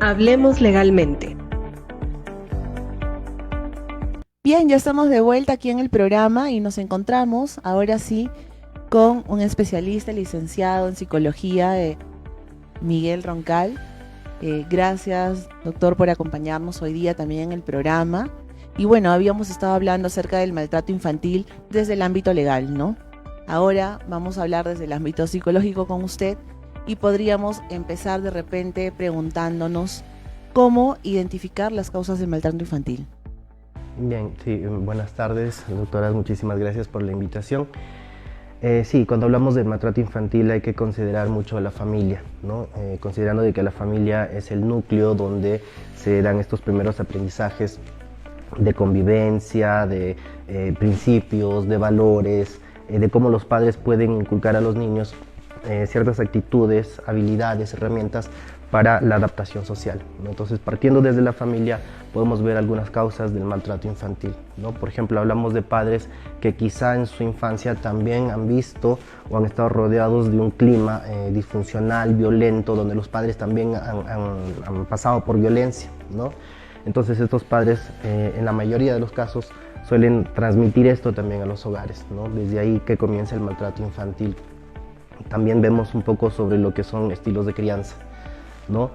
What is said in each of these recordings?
Hablemos legalmente. Bien, ya estamos de vuelta aquí en el programa y nos encontramos ahora sí con un especialista licenciado en psicología, Miguel Roncal. Gracias, doctor, por acompañarnos hoy día también en el programa. Y bueno, habíamos estado hablando acerca del maltrato infantil desde el ámbito legal, ¿no? Ahora vamos a hablar desde el ámbito psicológico con usted y podríamos empezar de repente preguntándonos cómo identificar las causas del maltrato infantil. Bien, sí, buenas tardes, doctoras, muchísimas gracias por la invitación. Sí, cuando hablamos del maltrato infantil hay que considerar mucho a la familia, ¿no? Considerando de que la familia es el núcleo donde se dan estos primeros aprendizajes de convivencia, de principios, de valores, de cómo los padres pueden inculcar a los niños ciertas actitudes, habilidades, herramientas para la adaptación social, ¿no? Entonces, partiendo desde la familia, podemos ver algunas causas del maltrato infantil, ¿no? Por ejemplo, hablamos de padres que quizá en su infancia también han visto o han estado rodeados de un clima disfuncional, violento, donde los padres también han pasado por violencia, ¿no? Entonces, estos padres, en la mayoría de los casos, suelen transmitir esto también a los hogares, ¿no? Desde ahí que comienza el maltrato infantil. También vemos un poco sobre lo que son estilos de crianza, ¿no?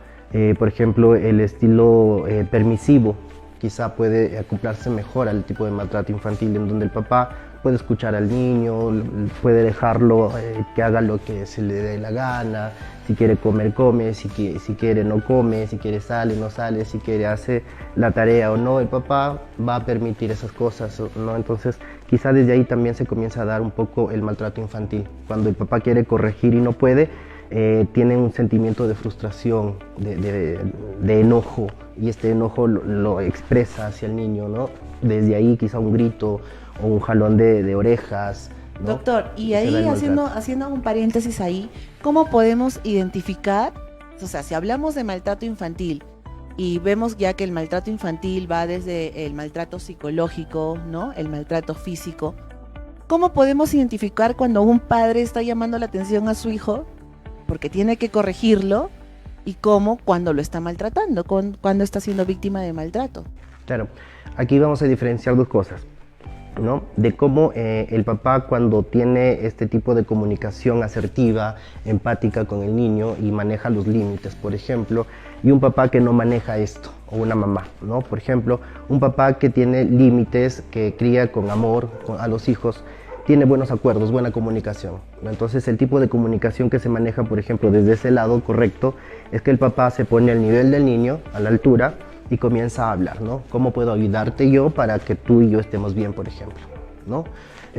Por ejemplo, el estilo permisivo quizá puede acoplarse mejor al tipo de maltrato infantil, en donde el papá puede escuchar al niño, puede dejarlo que haga lo que se le dé la gana, si quiere comer, come, si quiere no come, si quiere sale, no sale, si quiere hace la tarea o no, el papá va a permitir esas cosas, ¿no? Entonces quizá desde ahí también se comienza a dar un poco el maltrato infantil, cuando el papá quiere corregir y no puede. Tienen un sentimiento de frustración, de enojo, y este enojo lo expresa hacia el niño, ¿no? Desde ahí quizá un grito o un jalón de orejas, ¿no? Doctor, y Se da ahí el maltrato. haciendo un paréntesis ahí, ¿cómo podemos identificar, o sea, si hablamos de maltrato infantil y vemos ya que el maltrato infantil va desde el maltrato psicológico, ¿no? El maltrato físico, ¿cómo podemos identificar cuando un padre está llamando la atención a su hijo porque tiene que corregirlo y cómo cuando lo está maltratando, cuando está siendo víctima de maltrato? Claro, aquí vamos a diferenciar dos cosas, ¿no? De cómo el papá, cuando tiene este tipo de comunicación asertiva, empática con el niño y maneja los límites, por ejemplo, y un papá que no maneja esto, o una mamá, ¿no? Por ejemplo, un papá que tiene límites, que cría con amor a los hijos, tiene buenos acuerdos, buena comunicación, ¿no? Entonces, el tipo de comunicación que se maneja, por ejemplo, desde ese lado correcto, es que el papá se pone al nivel del niño, a la altura, y comienza a hablar, ¿no? ¿Cómo puedo ayudarte yo para que tú y yo estemos bien, por ejemplo, ¿no?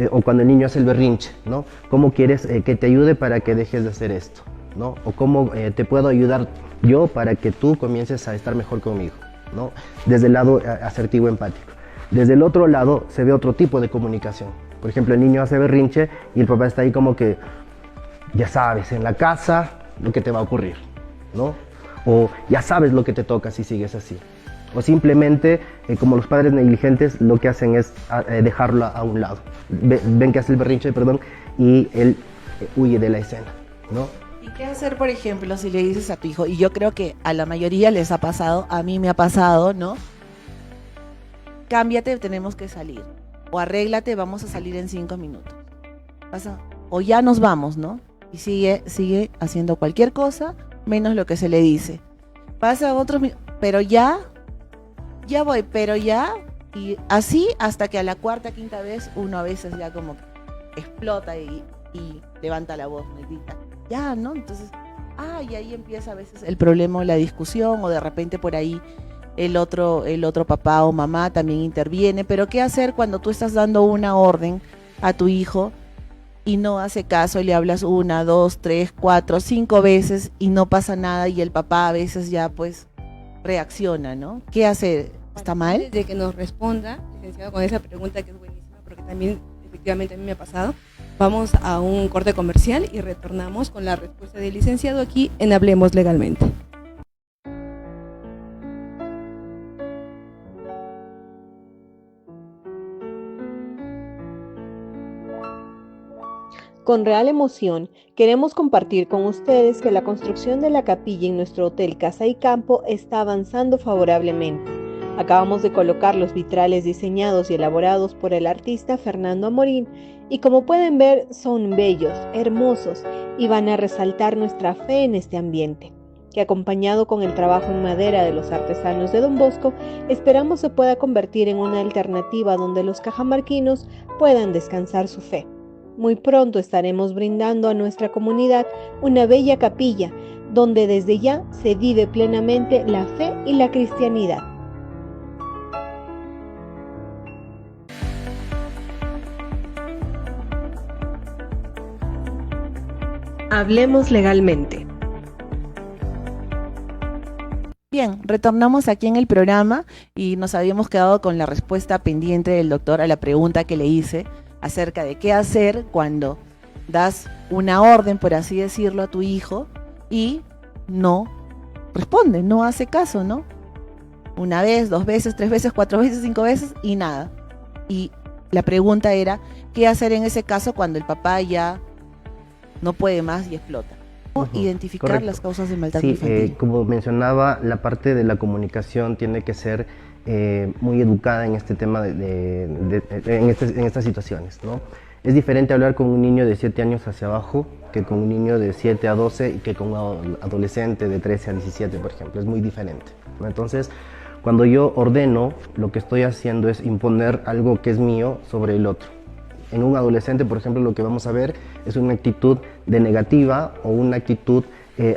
O cuando el niño hace el berrinche, ¿no? ¿Cómo quieres que te ayude para que dejes de hacer esto, ¿no? O cómo te puedo ayudar yo para que tú comiences a estar mejor conmigo, ¿no? Desde el lado asertivo empático. Desde el otro lado se ve otro tipo de comunicación. Por ejemplo, el niño hace berrinche y el papá está ahí como que, ya sabes, en la casa lo que te va a ocurrir, ¿no? O ya sabes lo que te toca si sigues así. O simplemente, como los padres negligentes, lo que hacen es dejarlo a un lado. Ven que hace el berrinche, perdón, y él huye de la escena, ¿no? ¿Y qué hacer, por ejemplo, si le dices a tu hijo, y yo creo que a la mayoría les ha pasado, a mí me ha pasado, ¿no? Cámbiate, tenemos que salir. O arréglate, vamos a salir en 5 minutos. Pasa, o ya nos vamos, ¿no? Y sigue haciendo cualquier cosa, menos lo que se le dice. Pasa pero ya voy, pero ya, y así hasta que a la cuarta, quinta vez, uno a veces ya como que explota y levanta la voz, ¿no? Y grita, ya, ¿no? Entonces, y ahí empieza a veces el problema o la discusión, o de repente por ahí el otro papá o mamá también interviene, pero ¿qué hacer cuando tú estás dando una orden a tu hijo y no hace caso y le hablas una, dos, tres, cuatro, 5 veces y no pasa nada y el papá a veces ya pues reacciona, ¿no? ¿Qué hace? Bueno, ¿Está mal? antes de que nos responda, licenciado, con esa pregunta que es buenísima, porque también efectivamente a mí me ha pasado, vamos a un corte comercial y retornamos con la respuesta del licenciado aquí en Hablemos Legalmente. Con real emoción, queremos compartir con ustedes que la construcción de la capilla en nuestro hotel Casa y Campo está avanzando favorablemente. Acabamos de colocar los vitrales diseñados y elaborados por el artista Fernando Amorín y como pueden ver son bellos, hermosos y van a resaltar nuestra fe en este ambiente, que acompañado con el trabajo en madera de los artesanos de Don Bosco, esperamos se pueda convertir en una alternativa donde los cajamarquinos puedan descansar su fe. Muy pronto estaremos brindando a nuestra comunidad una bella capilla, donde desde ya se vive plenamente la fe y la cristianidad. Hablemos legalmente. Bien, retornamos aquí en el programa y nos habíamos quedado con la respuesta pendiente del doctor a la pregunta que le hice acerca de qué hacer cuando das una orden, por así decirlo, a tu hijo y no responde, no hace caso, ¿no? Una vez, 2 veces, 3 veces, 4 veces, 5 veces y nada. Y la pregunta era, ¿qué hacer en ese caso cuando el papá ya no puede más y explota? Identificar correcto. las causas del maltrato Sí, infantil. como mencionaba, la parte de la comunicación tiene que ser muy educada en este tema, en estas situaciones, ¿no? Es diferente hablar con un niño de 7 años hacia abajo que con un niño de 7 a 12 y que con un adolescente de 13 a 17, por ejemplo. Es muy diferente, ¿no? Entonces, cuando yo ordeno, lo que estoy haciendo es imponer algo que es mío sobre el otro. En un adolescente, por ejemplo, lo que vamos a ver es una actitud de negativa o una actitud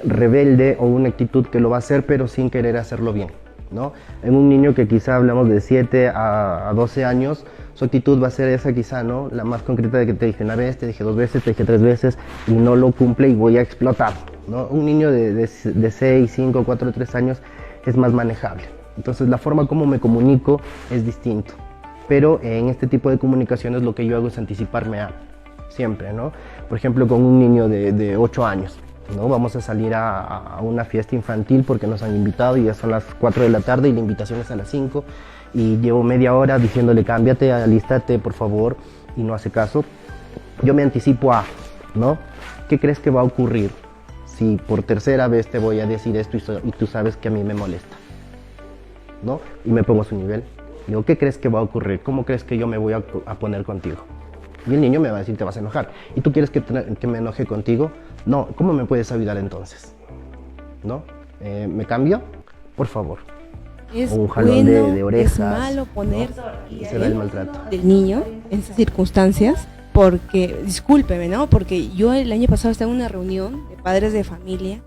rebelde o una actitud que lo va a hacer pero sin querer hacerlo bien, ¿no? En un niño que quizá hablamos de 7 a 12 años, su actitud va a ser esa quizá, ¿no? La más concreta de que te dije una vez, te dije 2 veces, te dije 3 veces y no lo cumple y voy a explotar, ¿no? Un niño de 6, 5, 4, 3 años es más manejable. Entonces la forma como me comunico es distinto. Pero en este tipo de comunicaciones lo que yo hago es anticiparme a siempre, ¿no? Por ejemplo, con un niño de 8 años, ¿no? Vamos a salir a una fiesta infantil porque nos han invitado y ya son las 4 de la tarde y la invitación es a las 5 y llevo media hora diciéndole cámbiate, alístate, por favor, y no hace caso. Yo me anticipo a, ¿no? ¿Qué crees que va a ocurrir si por tercera vez te voy a decir esto y tú sabes que a mí me molesta, ¿no? Y me pongo a su nivel. Digo, ¿qué crees que va a ocurrir? ¿Cómo crees que yo me voy a poner contigo? Y el niño me va a decir, te vas a enojar. ¿Y tú quieres que me enoje contigo? No, ¿cómo me puedes ayudar entonces? ¿No? ¿Me cambio? Por favor. Es o un jalón bueno, de orejas. es malo poner ¿no? Y se da el maltrato. del niño en esas circunstancias, porque, discúlpeme, ¿no? Porque yo el año pasado estaba en una reunión de padres de familia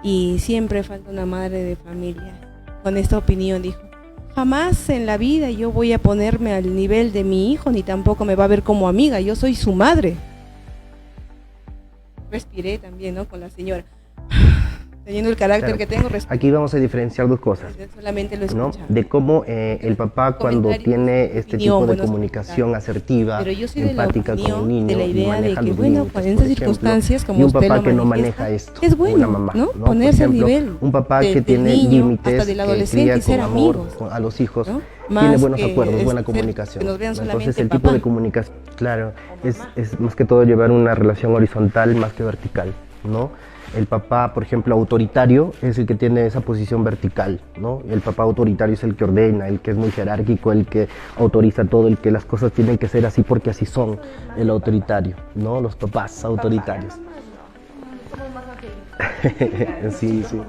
y siempre falta una madre de familia con esta opinión, dijo. Jamás en la vida yo voy a ponerme al nivel de mi hijo, ni tampoco me va a ver como amiga, yo soy su madre. Respiré también, ¿no? Con la señora. Teniendo el carácter que tengo, respiré. Aquí vamos a diferenciar 2 cosas. Solamente lo ¿no? escuchaba. De cómo el papá cuando tiene este tipo de comunicación asertiva, pero yo soy empática de la con un niño, de la idea de maneja que los bueno, límites, en esas por ejemplo, circunstancias como y un usted papá lo que no manifiesta, maneja esto, es bueno, una mamá, ¿no? ¿no? Ponerse Por ejemplo, al nivel un papá que del tiene niño, límites, hasta del que adolescente cría y ser con amor amigos, a los hijos, ¿no? tiene Más buenos que acuerdos, buena ser- comunicación. que nos vean Entonces solamente el tipo papá. de comunicación, claro, es más que todo llevar una relación horizontal más que vertical, ¿no? El papá, por ejemplo, autoritario es el que tiene esa posición vertical, ¿no? El papá autoritario es el que ordena, el que es muy jerárquico, el que autoriza todo, el que las cosas tienen que ser así porque así son, el autoritario, ¿no? Los papás autoritarios. Sí, sí.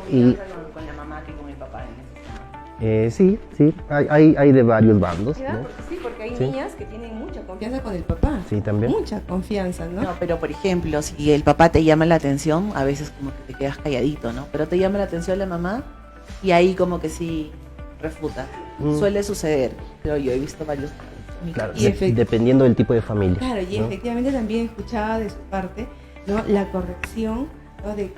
Y con la mamá que con el papá. sí, hay de varios bandos, ¿Verdad? ¿no? Sí, porque hay Sí. niñas que tienen mucha confianza con el papá. Sí, también. Mucha confianza, ¿no? No, pero por ejemplo, si el papá te llama la atención, a veces como que te quedas calladito, ¿no? Pero te llama la atención la mamá y ahí como que sí refuta. Suele suceder, pero yo he visto varios casos. Claro, Y dependiendo del tipo de familia. Claro, y ¿no? efectivamente también escuchaba de su parte, ¿no? La corrección, ¿no? De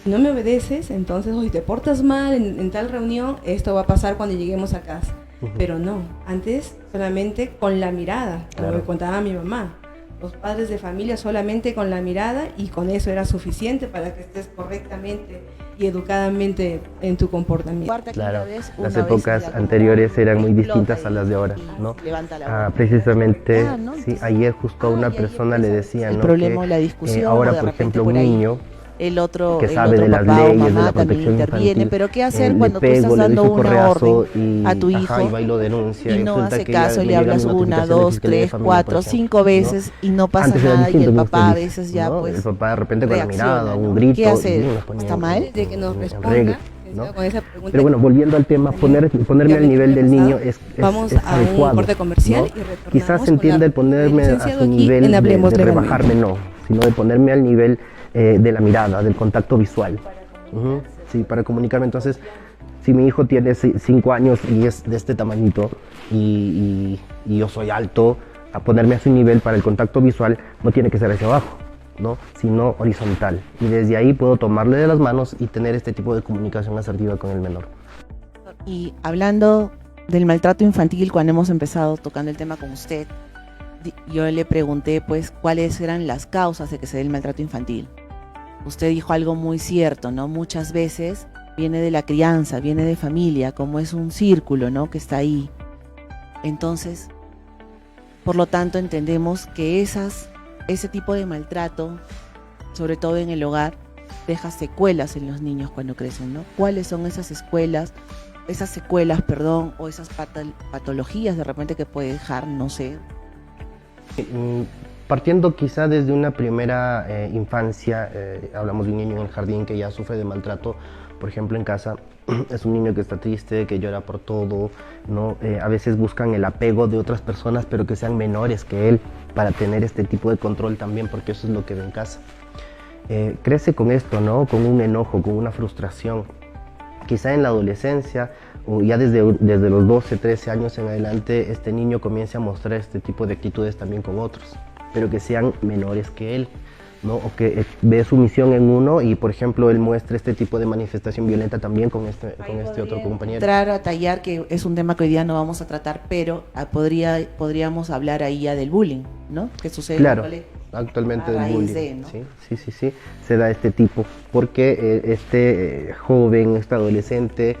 si no me obedeces, entonces hoy te portas mal en tal reunión, esto va a pasar cuando lleguemos a casa. Pero no, antes solamente con la mirada, como Claro. me contaba mi mamá. Los padres de familia solamente con la mirada y con eso era suficiente para que estés correctamente y educadamente en tu comportamiento. Claro, las épocas anteriores eran muy distintas a las de ahora, ¿no? Precisamente, ¿no? sí, ayer justo a una persona le decían, el ¿no? problema que o la discusión, ahora, o de por repente ejemplo, por un ahí niño el otro, que el sabe otro de las papá o leyes, de mamá la también protección interviene, infantil, pero ¿qué hacer le cuando tú pego, estás le doy dando su una correazo orden a tu hijo y va y lo denuncia, y no resulta hace que caso y me le llega hablas mi una, notificación de dos, Fiscalía de tres, Familia, cuatro, por ejemplo, 5 veces y no pasa Antes era nada y distinto, el como usted papá a dice, veces ya ¿no? pues el papá de repente con la reacciona, mirada, ¿no? un grito, ¿Qué hacer? y nos ponía ¿Está mal? De que nos en responda, regla, ¿no? con esa pregunta. Pero bueno, volviendo al tema, ponerme al nivel del niño es Vamos es a un adecuado, corte comercial ¿no? y retornamos Quizás con se entiende la- el ponerme el a licenciado su aquí nivel en Hablemos de Legalmente. rebajarme, no, sino de ponerme al nivel de la mirada, del contacto visual. Ujú, sí, para comunicarme. Entonces, si mi hijo tiene 5 años y es de este tamañito y yo soy alto, a ponerme a su nivel para el contacto visual no tiene que ser hacia abajo, ¿no? Sino horizontal. Y desde ahí puedo tomarle de las manos y tener este tipo de comunicación asertiva con el menor. Y hablando del maltrato infantil, cuando hemos empezado tocando el tema con usted, yo le pregunté pues cuáles eran las causas de que se dé el maltrato infantil. Usted dijo algo muy cierto, ¿no? Muchas veces viene de la crianza, viene de familia, como es un círculo, ¿no? Que está ahí. Entonces, por lo tanto, entendemos que ese tipo de maltrato, sobre todo en el hogar, deja secuelas en los niños cuando crecen, ¿no? ¿Cuáles son esas secuelas, o esas patologías de repente que puede dejar, no sé? Partiendo quizá desde una primera infancia, hablamos de un niño en el jardín que ya sufre de maltrato, por ejemplo en casa, es un niño que está triste, que llora por todo, ¿no? A veces buscan el apego de otras personas, pero que sean menores que él, para tener este tipo de control también, porque eso es lo que ve en casa. Crece con esto, ¿no? Con un enojo, con una frustración. Quizá en la adolescencia, o ya desde los 12, 13 años en adelante, este niño comience a mostrar este tipo de actitudes también con otros, pero que sean menores que él, ¿no? O que ve su misión en uno y, por ejemplo, él muestre este tipo de manifestación violenta también con este otro compañero. Entrar a tallar, que es un tema que hoy día no vamos a tratar, pero podríamos hablar ahí ya del bullying, ¿no? Que sucede claro, en el colegio. Actualmente A del raíz bullying, de, ¿no? sí, se da este tipo, porque este joven, este adolescente,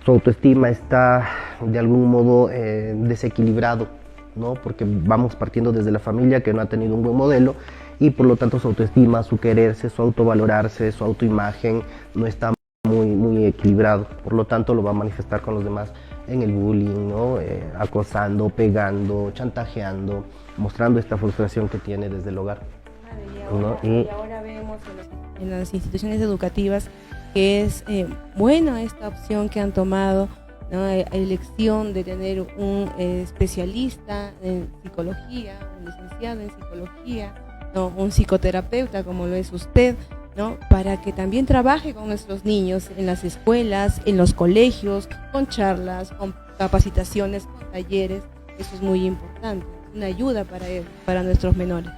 su autoestima está de algún modo desequilibrado, ¿no? Porque vamos partiendo desde la familia que no ha tenido un buen modelo y por lo tanto su autoestima, su quererse, su autovalorarse, su autoimagen no está muy equilibrado, por lo tanto lo va a manifestar con los demás en el bullying, ¿no? Acosando, pegando, chantajeando, mostrando esta frustración que tiene desde el hogar. Y ahora vemos en las instituciones educativas que es buena esta opción que han tomado, ¿no? Elección de tener un especialista en psicología, un licenciado en psicología, ¿no? Un psicoterapeuta como lo es usted, ¿no? Para que también trabaje con nuestros niños en las escuelas, en los colegios, con charlas, con capacitaciones, con talleres. Eso es muy importante, una ayuda para nuestros menores.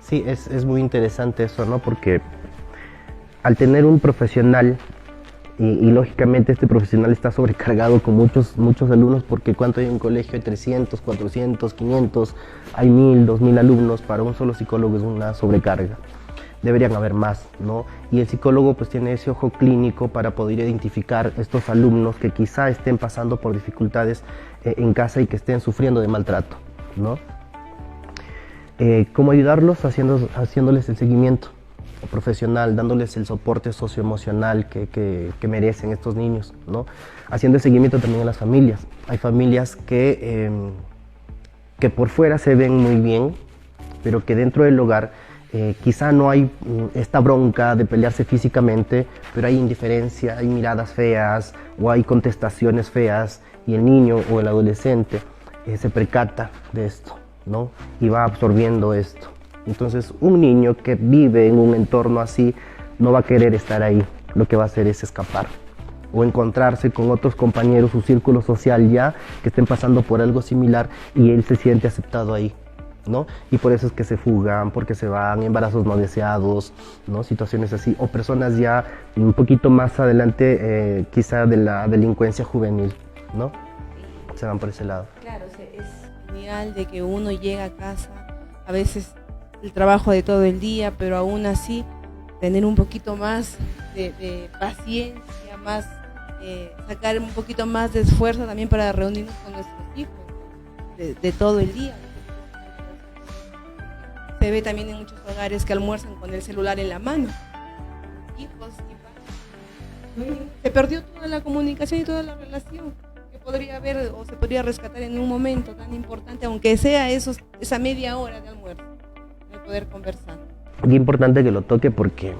Sí, es muy interesante eso, ¿no? Porque al tener un profesional, y lógicamente este profesional está sobrecargado con muchos alumnos, porque cuánto hay en un colegio, hay 300, 400, 500, hay 1000, 2000 alumnos, para un solo psicólogo es una sobrecarga. Deberían haber más, ¿no? Y el psicólogo pues tiene ese ojo clínico para poder identificar estos alumnos que quizá estén pasando por dificultades en casa y que estén sufriendo de maltrato, ¿no? ¿Cómo ayudarlos? Haciéndoles el seguimiento profesional, dándoles el soporte socioemocional que merecen estos niños, ¿no? Haciendo el seguimiento también a las familias. Hay familias que por fuera se ven muy bien, pero que dentro del hogar quizá no hay esta bronca de pelearse físicamente, pero hay indiferencia, hay miradas feas o hay contestaciones feas y el niño o el adolescente se percata de esto, ¿no? Y va absorbiendo esto. Entonces, un niño que vive en un entorno así no va a querer estar ahí. Lo que va a hacer es escapar o encontrarse con otros compañeros, su círculo social ya, que estén pasando por algo similar y él se siente aceptado ahí, ¿no? Y por eso es que se fugan, porque se van, embarazos no deseados, ¿no? Situaciones así, o personas ya un poquito más adelante, quizá de la delincuencia juvenil, ¿no? Se van por ese lado. Claro, es genial de que uno llega a casa, a veces el trabajo de todo el día, pero aún así tener un poquito más de paciencia, más sacar un poquito más de esfuerzo también para reunirnos con nuestros hijos de todo el día. Se ve también en muchos hogares que almuerzan con el celular en la mano. Hijos y padres. Se perdió toda la comunicación y toda la relación que podría haber o se podría rescatar en un momento tan importante, aunque sea esa media hora de almuerzo, de poder conversar. Qué importante que lo toque porque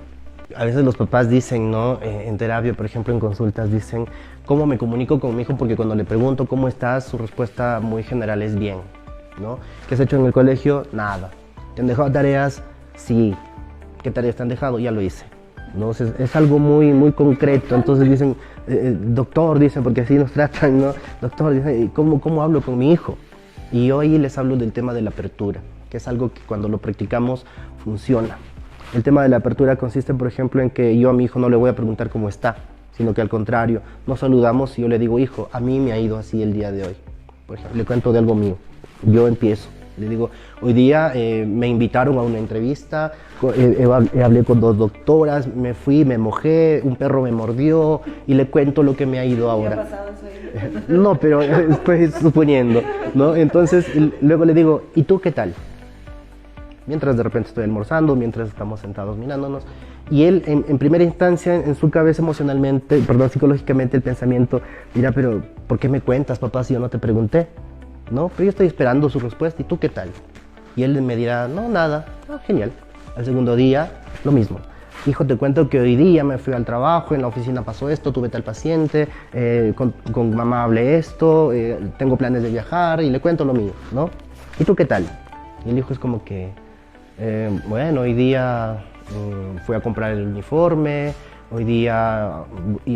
a veces los papás dicen, ¿no? En terapia, por ejemplo, en consultas, dicen, ¿cómo me comunico con mi hijo? Porque cuando le pregunto cómo estás, su respuesta muy general es bien, ¿no? ¿Qué has hecho en el colegio? Nada. ¿Te han dejado tareas? Sí. ¿Qué tareas te han dejado? Ya lo hice. ¿No? Es algo muy, muy concreto. Entonces dicen, doctor, dicen, porque así nos tratan, ¿no? Doctor, dicen, ¿cómo hablo con mi hijo? Y hoy les hablo del tema de la apertura, que es algo que cuando lo practicamos funciona. El tema de la apertura consiste, por ejemplo, en que yo a mi hijo no le voy a preguntar cómo está, sino que al contrario, nos saludamos y yo le digo, hijo, a mí me ha ido así el día de hoy. Por ejemplo, le cuento de algo mío. Yo empiezo. Le digo, hoy día me invitaron a una entrevista, hablé con 2 doctoras, me fui, me mojé, un perro me mordió y le cuento lo que me ha ido ahora. ¿Qué ha pasado eso? No, pero estoy suponiendo, ¿no? Entonces luego le digo, ¿y tú qué tal? Mientras de repente estoy almorzando, mientras estamos sentados mirándonos. Y él, en primera instancia, en su cabeza emocionalmente, psicológicamente, el pensamiento dirá, pero ¿por qué me cuentas, papá, si yo no te pregunté? ¿No? Pero yo estoy esperando su respuesta, ¿y tú qué tal? Y él me dirá, no, nada, genial. Al segundo día, lo mismo. Hijo, te cuento que hoy día me fui al trabajo, en la oficina pasó esto, tuve tal paciente, con mamá hablé esto, tengo planes de viajar y le cuento lo mío, ¿no? ¿Y tú qué tal? Y el hijo es como que, bueno, hoy día fui a comprar el uniforme, hoy día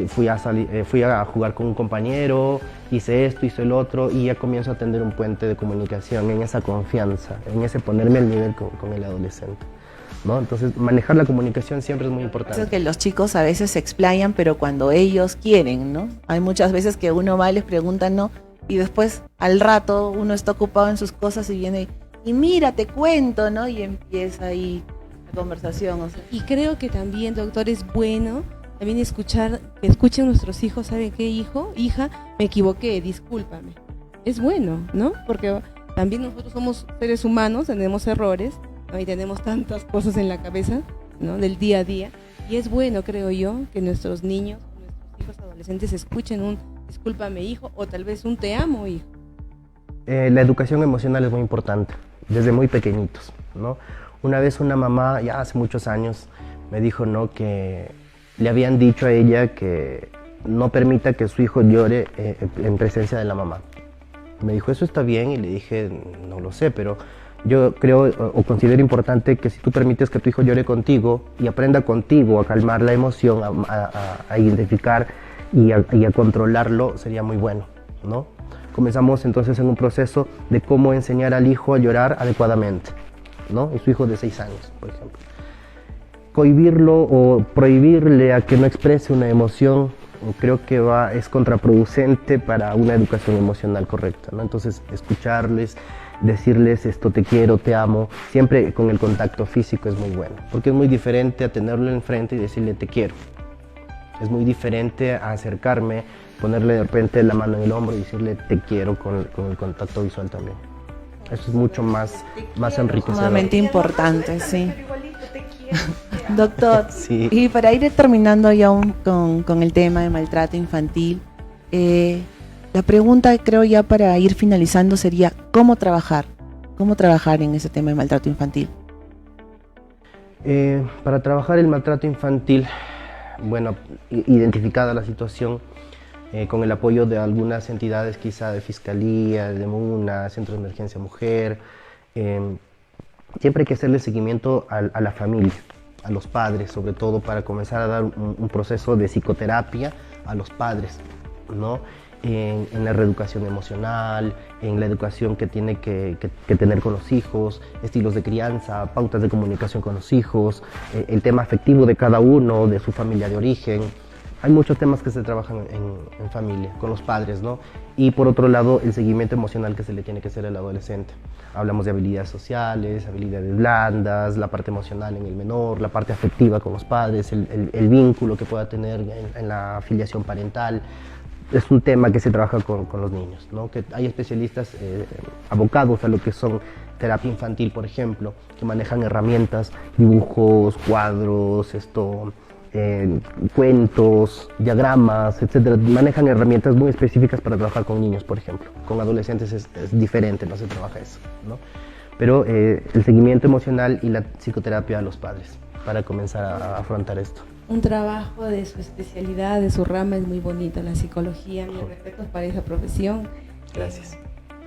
fui a jugar con un compañero, hice esto, hice el otro, y ya comienzo a tender un puente de comunicación en esa confianza, en ese ponerme al nivel con el adolescente, ¿no? Entonces, manejar la comunicación siempre es muy importante. Eso que los chicos a veces se explayan, pero cuando ellos quieren, ¿no? Hay muchas veces que uno va y les pregunta, ¿no? Y después, al rato, uno está ocupado en sus cosas y viene y mira, te cuento, ¿no? Y empieza ahí la conversación. O sea. Y creo que también, doctor, es bueno también que escuchen nuestros hijos, ¿sabe qué, hijo? Hija, me equivoqué, discúlpame. Es bueno, ¿no? Porque también nosotros somos seres humanos, tenemos errores, ¿no? Y tenemos tantas cosas en la cabeza, ¿no? Del día a día. Y es bueno, creo yo, que nuestros niños, nuestros hijos adolescentes escuchen un discúlpame, hijo, o tal vez un te amo, hijo. La educación emocional es muy importante, desde muy pequeñitos, ¿no? Una vez una mamá, ya hace muchos años, me dijo, ¿no?, que le habían dicho a ella que no permita que su hijo llore en presencia de la mamá. Me dijo, ¿eso está bien? Y le dije, no lo sé, pero yo creo o considero importante que si tú permites que tu hijo llore contigo y aprenda contigo a calmar la emoción, a identificar y a controlarlo, sería muy bueno, ¿no? Comenzamos entonces en un proceso de cómo enseñar al hijo a llorar adecuadamente, ¿no? Y su hijo de 6 años, por ejemplo. Cohibirlo o prohibirle a que no exprese una emoción, creo que es contraproducente para una educación emocional correcta, ¿no? Entonces, escucharles, decirles esto, te quiero, te amo, siempre con el contacto físico es muy bueno, porque es muy diferente a tenerlo enfrente y decirle te quiero. Es muy diferente a acercarme, ponerle de repente la mano en el hombro y decirle te quiero con el contacto visual también. Eso es mucho más enriquecedor. Sumamente importante, sí. Doctor, sí. Y para ir terminando ya con el tema de maltrato infantil, la pregunta, creo ya para ir finalizando, sería ¿cómo trabajar en ese tema de maltrato infantil? Para trabajar el maltrato infantil, bueno, identificada la situación, con el apoyo de algunas entidades, quizá de Fiscalía, de MUNA, Centro de Emergencia Mujer, siempre hay que hacerle seguimiento a la familia, a los padres, sobre todo para comenzar a dar un proceso de psicoterapia a los padres, ¿no? En la reeducación emocional, en la educación que tiene que tener con los hijos, estilos de crianza, pautas de comunicación con los hijos, el tema afectivo de cada uno, de su familia de origen, hay muchos temas que se trabajan en familia, con los padres, ¿no? Y por otro lado, el seguimiento emocional que se le tiene que hacer al adolescente. Hablamos de habilidades sociales, habilidades blandas, la parte emocional en el menor, la parte afectiva con los padres, el vínculo que pueda tener en la afiliación parental. Es un tema que se trabaja con los niños, ¿no? Que hay especialistas abocados a lo que son terapia infantil, por ejemplo, que manejan herramientas, dibujos, cuadros, cuentos, diagramas, etcétera. Manejan herramientas muy específicas para trabajar con niños, por ejemplo. Con adolescentes es diferente, no se trabaja eso, ¿no? Pero el seguimiento emocional y la psicoterapia a los padres para comenzar a afrontar esto. Un trabajo de su especialidad, de su rama, es muy bonito, la psicología. Mis respetos para esa profesión. Gracias.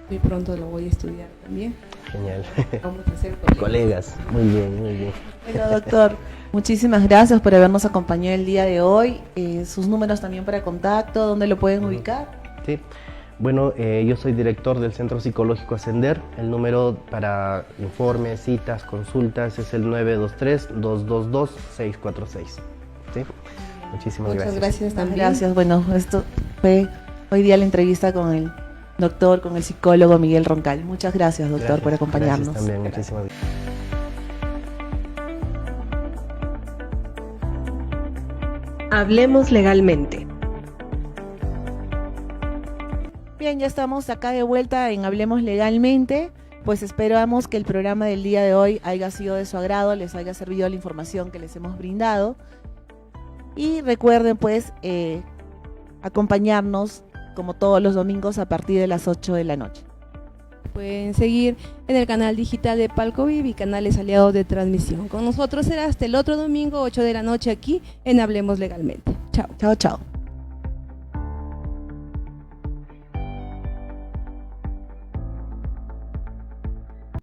Muy pronto lo voy a estudiar también. Genial. Vamos a ser Colegas. Muy bien, muy bien. Bueno, doctor, muchísimas gracias por habernos acompañado el día de hoy. Sus números también para contacto, ¿dónde lo pueden ubicar? Sí. Bueno, yo soy director del Centro Psicológico Ascender. El número para informes, citas, consultas es el 923-222-646. ¿Sí? Muchísimas gracias. Muchas gracias también. Gracias. Bueno, esto fue hoy día la entrevista con el doctor, con el psicólogo Miguel Roncal. Muchas gracias, doctor, Gracias. por acompañarnos. Gracias también, muchísimas gracias. Hablemos legalmente. Bien, ya estamos acá de vuelta en Hablemos Legalmente. Pues esperamos que el programa del día de hoy haya sido de su agrado, les haya servido la información que les hemos brindado. Y recuerden pues acompañarnos como todos los domingos a partir de las 8 de la noche. Pueden seguir en el canal digital de Palcoviv y canales aliados de transmisión. Con nosotros será hasta el otro domingo, 8 de la noche, aquí en Hablemos Legalmente. Chao. Chao, chao.